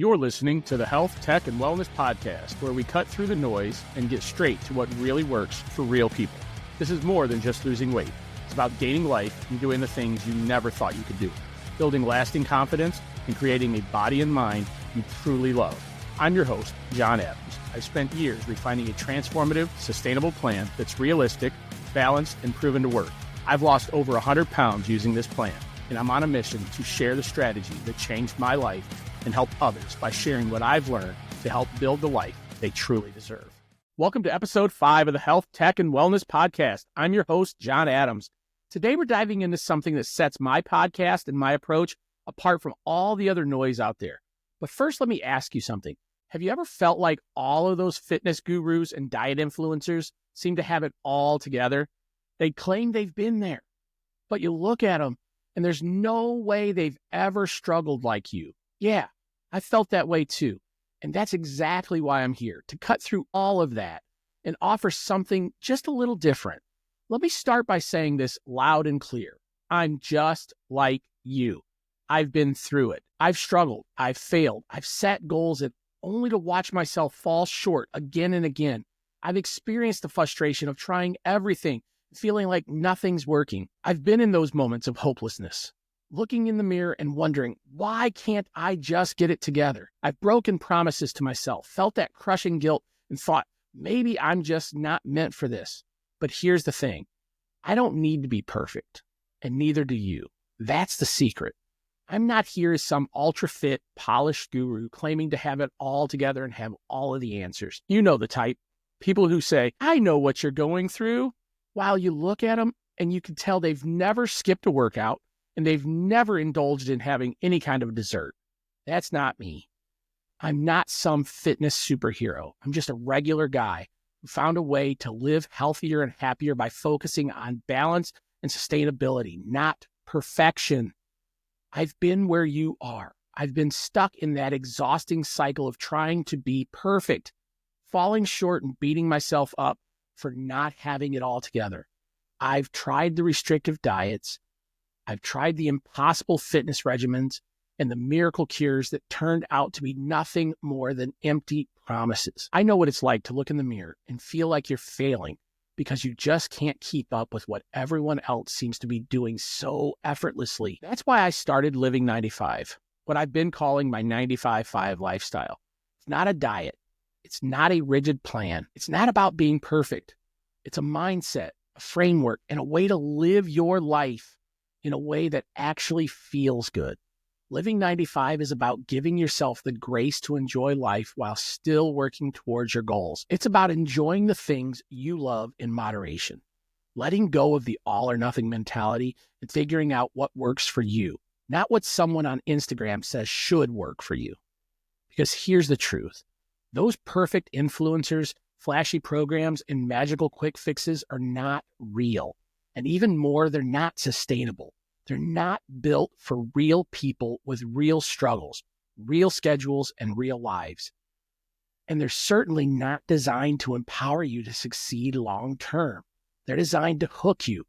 You're listening to the Health, Tech, and Wellness Podcast, where we cut through the noise and get straight to what really works for real people. This is more than just losing weight. It's about gaining life and doing the things you never thought you could do, building lasting confidence and creating a body and mind you truly love. I'm your host, John Adams. I've spent years refining a transformative, sustainable plan that's realistic, balanced, and proven to work. I've lost over 100 pounds using this plan, and I'm on a mission to share the strategy that changed my life and help others by sharing what I've learned to help build the life they truly deserve. Welcome to episode 5 of the Health, Tech, and Wellness Podcast. I'm your host, John Adams. Today, we're diving into something that sets my podcast and my approach apart from all the other noise out there. But first, let me ask you something. Have you ever felt like all of those fitness gurus and diet influencers seem to have it all together? They claim they've been there, but you look at them and there's no way they've ever struggled like you. Yeah, I felt that way too. And that's exactly why I'm here, to cut through all of that and offer something just a little different. Let me start by saying this loud and clear. I'm just like you. I've been through it. I've struggled. I've failed. I've set goals and only to watch myself fall short again and again. I've experienced the frustration of trying everything, feeling like nothing's working. I've been in those moments of hopelessness, looking in the mirror and wondering, why can't I just get it together? I've broken promises to myself, felt that crushing guilt, and thought, maybe I'm just not meant for this. But here's the thing. I don't need to be perfect, and neither do you. That's the secret. I'm not here as some ultra-fit, polished guru claiming to have it all together and have all of the answers. You know the type. People who say, I know what you're going through, while you look at them and you can tell they've never skipped a workout, and they've never indulged in having any kind of dessert. That's not me. I'm not some fitness superhero. I'm just a regular guy who found a way to live healthier and happier by focusing on balance and sustainability, not perfection. I've been where you are. I've been stuck in that exhausting cycle of trying to be perfect, falling short and beating myself up for not having it all together. I've tried the restrictive diets. I've tried the impossible fitness regimens and the miracle cures that turned out to be nothing more than empty promises. I know what it's like to look in the mirror and feel like you're failing because you just can't keep up with what everyone else seems to be doing so effortlessly. That's why I started Living 95, what I've been calling my 95-5 lifestyle. It's not a diet. It's not a rigid plan. It's not about being perfect. It's a mindset, a framework, and a way to live your life in a way that actually feels good. Living 95 is about giving yourself the grace to enjoy life while still working towards your goals. It's about enjoying the things you love in moderation, letting go of the all or nothing mentality and figuring out what works for you, not what someone on Instagram says should work for you. Because here's the truth. Those perfect influencers, flashy programs, and magical quick fixes are not real. And even more, they're not sustainable. They're not built for real people with real struggles, real schedules, and real lives. And they're certainly not designed to empower you to succeed long term. They're designed to hook you,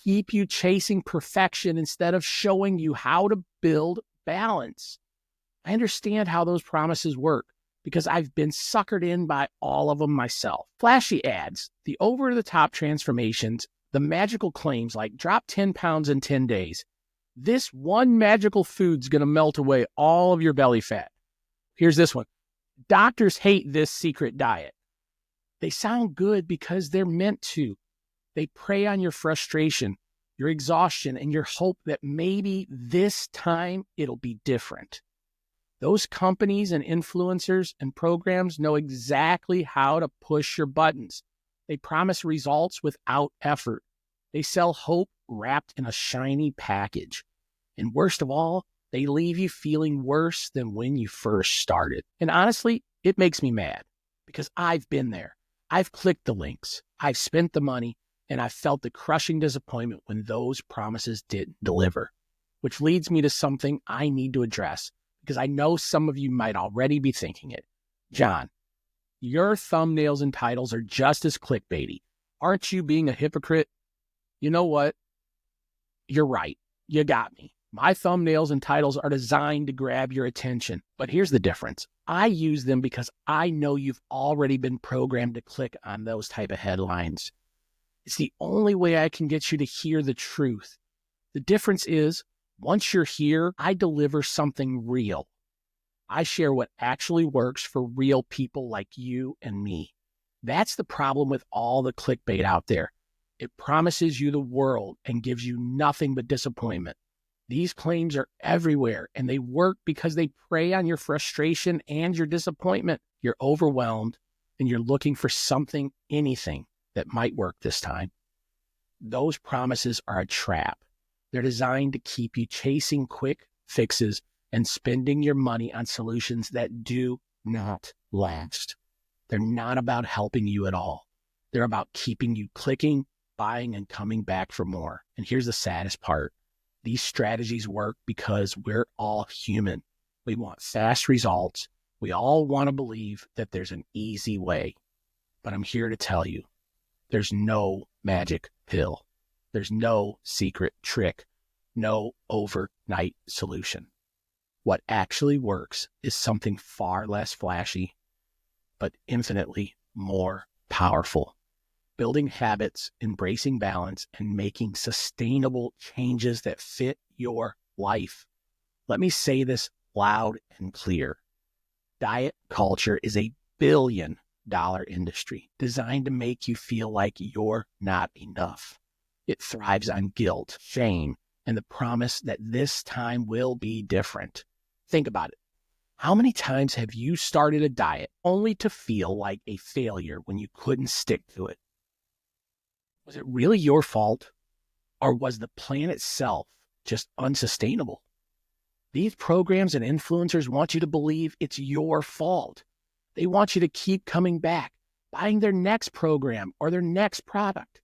keep you chasing perfection instead of showing you how to build balance. I understand how those promises work because I've been suckered in by all of them myself. Flashy ads, the over-the-top transformations, the magical claims like drop 10 pounds in 10 days. This one magical food's going to melt away all of your belly fat. Here's this one. Doctors hate this secret diet. They sound good because they're meant to. They prey on your frustration, your exhaustion, and your hope that maybe this time it'll be different. Those companies and influencers and programs know exactly how to push your buttons. They promise results without effort. They sell hope wrapped in a shiny package. And worst of all, they leave you feeling worse than when you first started. And honestly, it makes me mad because I've been there. I've clicked the links. I've spent the money, and I've felt the crushing disappointment when those promises didn't deliver. Which leads me to something I need to address because I know some of you might already be thinking it. John, your thumbnails and titles are just as clickbaity. Aren't you being a hypocrite? You know what? You're right. You got me. My thumbnails and titles are designed to grab your attention. But here's the difference. I use them because I know you've already been programmed to click on those type of headlines. It's the only way I can get you to hear the truth. The difference is, once you're here, I deliver something real. I share what actually works for real people like you and me. That's the problem with all the clickbait out there. It promises you the world and gives you nothing but disappointment. These claims are everywhere, and they work because they prey on your frustration and your disappointment. You're overwhelmed, and you're looking for something, anything, that might work this time. Those promises are a trap. They're designed to keep you chasing quick fixes and spending your money on solutions that do not last. They're not about helping you at all. They're about keeping you clicking, buying, and coming back for more. And here's the saddest part. These strategies work because we're all human. We want fast results. We all want to believe that there's an easy way. But I'm here to tell you, there's no magic pill. There's no secret trick, no overnight solution. What actually works is something far less flashy, but infinitely more powerful. Building habits, embracing balance, and making sustainable changes that fit your life. Let me say this loud and clear. Diet culture is a billion-dollar industry designed to make you feel like you're not enough. It thrives on guilt, shame, and the promise that this time will be different. Think about it. How many times have you started a diet only to feel like a failure when you couldn't stick to it? Was it really your fault, or was the plan itself just unsustainable? These programs and influencers want you to believe it's your fault. They want you to keep coming back, buying their next program or their next product.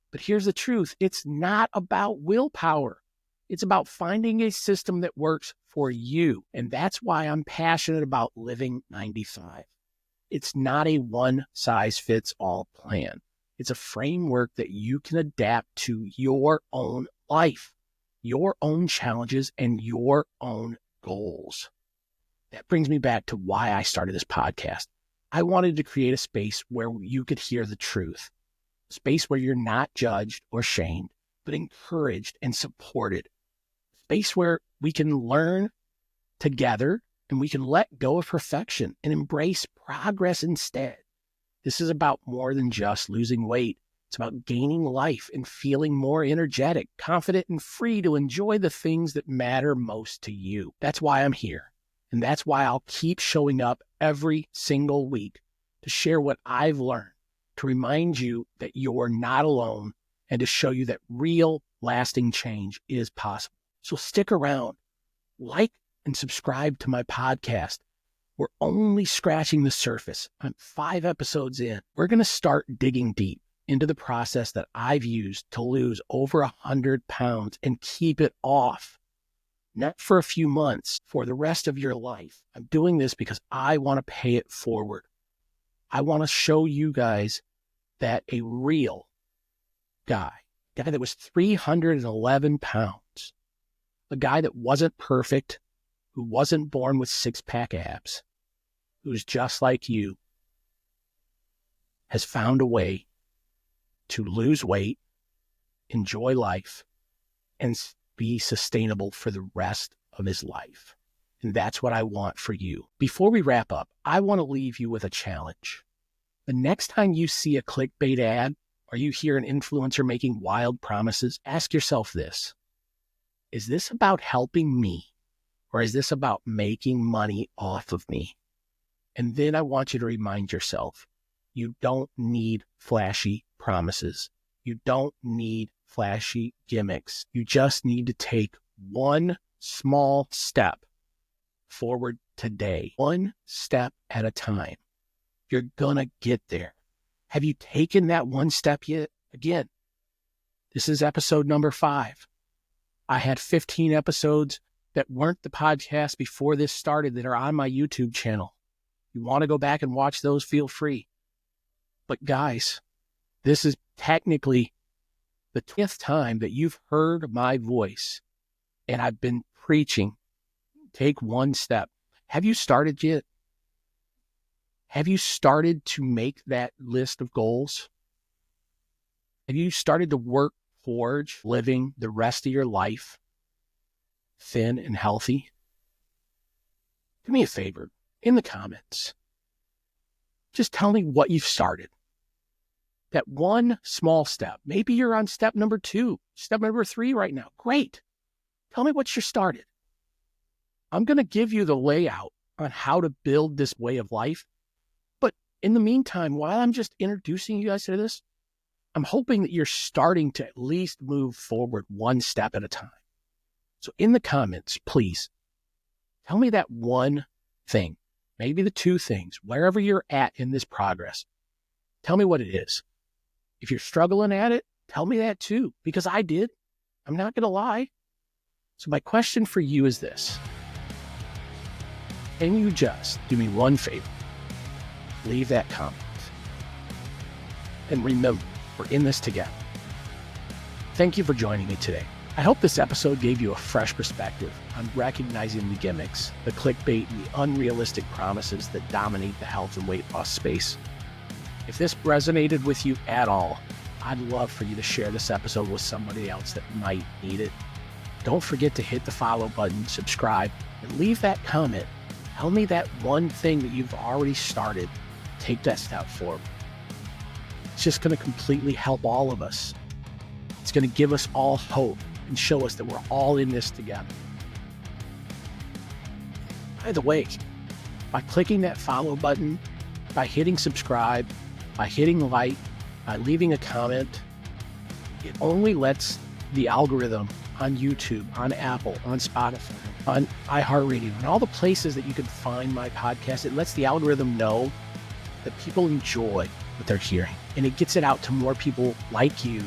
But here's the truth. It's not about willpower. It's about finding a system that works for you. And that's why I'm passionate about Living 95. It's not a one-size-fits-all plan. It's a framework that you can adapt to your own life, your own challenges, and your own goals. That brings me back to why I started this podcast. I wanted to create a space where you could hear the truth, a space where you're not judged or shamed, but encouraged and supported, a space where we can learn together and we can let go of perfection and embrace progress instead. This is about more than just losing weight. It's about gaining life and feeling more energetic, confident, and free to enjoy the things that matter most to you. That's why I'm here. And that's why I'll keep showing up every single week to share what I've learned, to remind you that you're not alone, and to show you that real, lasting change is possible. So stick around, like and subscribe to my podcast. We're only scratching the surface. I'm 5 episodes in. We're going to start digging deep into the process that I've used to lose over 100 pounds and keep it off. Not for a few months, for the rest of your life. I'm doing this because I want to pay it forward. I want to show you guys that a real guy that was 311 pounds, a guy that wasn't perfect, who wasn't born with six-pack abs, who's just like you, has found a way to lose weight, enjoy life, and be sustainable for the rest of his life. And that's what I want for you. Before we wrap up, I want to leave you with a challenge. The next time you see a clickbait ad or you hear an influencer making wild promises, ask yourself this: is this about helping me, or is this about making money off of me? And then I want you to remind yourself, you don't need flashy promises. You don't need flashy gimmicks. You just need to take one small step forward today, one step at a time. You're gonna get there. Have you taken that one step yet? Again, this is episode number 5. I had 15 episodes that weren't the podcast before this started that are on my YouTube channel. You want to go back and watch those, feel free. But guys, this is technically the 10th time that you've heard my voice And I've been preaching, take one step. Have you started yet? Have you started to make that list of goals? Have you started to work towards living the rest of your life thin and healthy? Do me a favor, in the comments, just tell me what you've started. That one small step. Maybe you're on step number 2, step number 3 right now. Great. Tell me what you started. I'm going to give you the layout on how to build this way of life. But in the meantime, while I'm just introducing you guys to this, I'm hoping that you're starting to at least move forward one step at a time. So in the comments, please tell me that one thing, maybe the 2 things, wherever you're at in this progress. Tell me what it is. If you're struggling at it, tell me that too, because I did. I'm not going to lie. So my question for you is this. Can you just do me one favor? Leave that comment. And remember, we're in this together. Thank you for joining me today. I hope this episode gave you a fresh perspective on recognizing the gimmicks, the clickbait, and the unrealistic promises that dominate the health and weight loss space. If this resonated with you at all, I'd love for you to share this episode with somebody else that might need it. Don't forget to hit the follow button, subscribe, and leave that comment. Tell me that one thing that you've already started. Take that step forward. It's just going to completely help all of us. It's going to give us all hope and show us that we're all in this together. By the way, by clicking that follow button, by hitting subscribe, by hitting like, by leaving a comment, it only lets the algorithm on YouTube, on Apple, on Spotify, on iHeartRadio, and all the places that you can find my podcast, it lets the algorithm know that people enjoy what they're hearing. And it gets it out to more people like you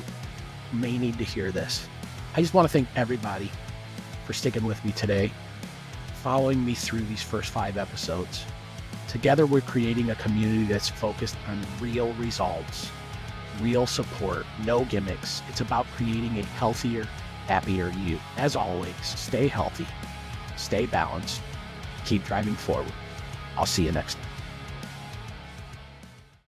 who may need to hear this. I just want to thank everybody for sticking with me today, following me through these first 5 episodes. Together, we're creating a community that's focused on real results, real support, no gimmicks. It's about creating a healthier, happier you. As always, stay healthy, stay balanced, keep driving forward. I'll see you next time.